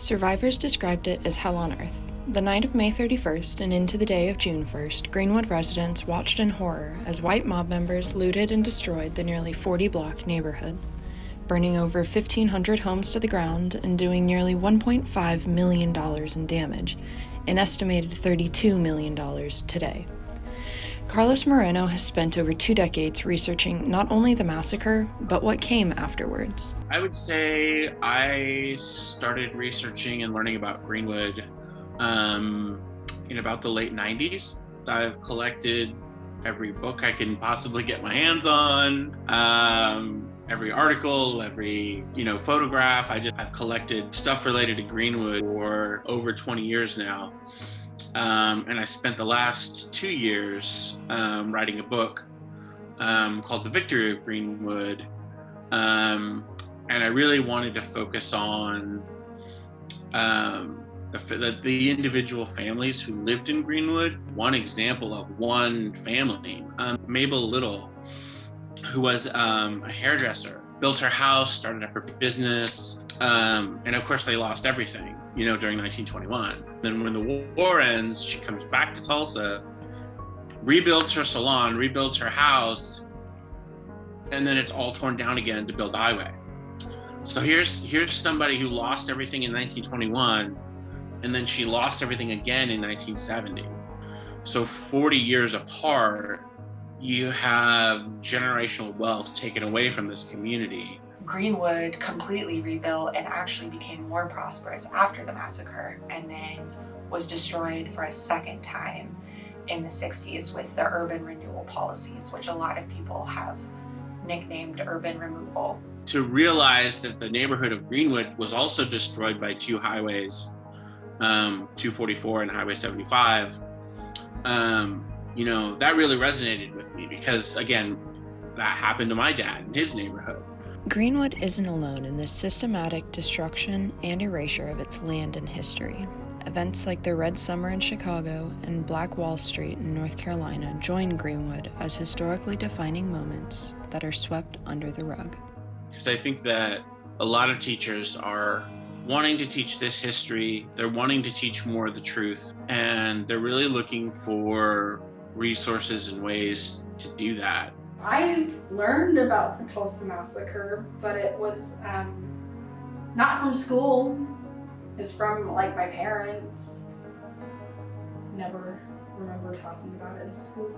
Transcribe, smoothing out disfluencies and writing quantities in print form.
Survivors described it as hell on earth. The night of May 31st and into the day of June 1st, Greenwood residents watched in horror as white mob members looted and destroyed the nearly 40-block neighborhood, burning over 1,500 homes to the ground and doing nearly $1.5 million in damage, an estimated $32 million today. Carlos Moreno has spent over 2 decades researching not only the massacre, but what came afterwards. I would say I started researching and learning about Greenwood in about the late 90s. I've collected every book I can possibly get my hands on, every article, every photograph. I've collected stuff related to Greenwood for over 20 years now. And I spent the last 2 years writing a book called The Victory of Greenwood. And I really wanted to focus on the individual families who lived in Greenwood. One example of one family, Mabel Little, who was a hairdresser, built her house, started up her business, and of course they lost everything, during 1921. Then when the war ends, she comes back to Tulsa, rebuilds her salon, rebuilds her house, and then it's all torn down again to build the highway. So here's somebody who lost everything in 1921, and then she lost everything again in 1970. So 40 years apart, you have generational wealth taken away from this community. Greenwood completely rebuilt and actually became more prosperous after the massacre, and then was destroyed for a second time in the 60s with the urban renewal policies, which a lot of people have nicknamed urban removal. To realize that the neighborhood of Greenwood was also destroyed by 2 highways, 244 and Highway 75, that really resonated with me because, again, that happened to my dad in his neighborhood. Greenwood isn't alone in this systematic destruction and erasure of its land and history. Events like the Red Summer in Chicago and Black Wall Street in North Carolina join Greenwood as historically defining moments that are swept under the rug. Because I think that a lot of teachers are wanting to teach this history, they're wanting to teach more of the truth, and they're really looking for resources and ways to do that. I learned about the Tulsa Massacre, but it was not from school. It was from my parents. Never remember talking about it in school.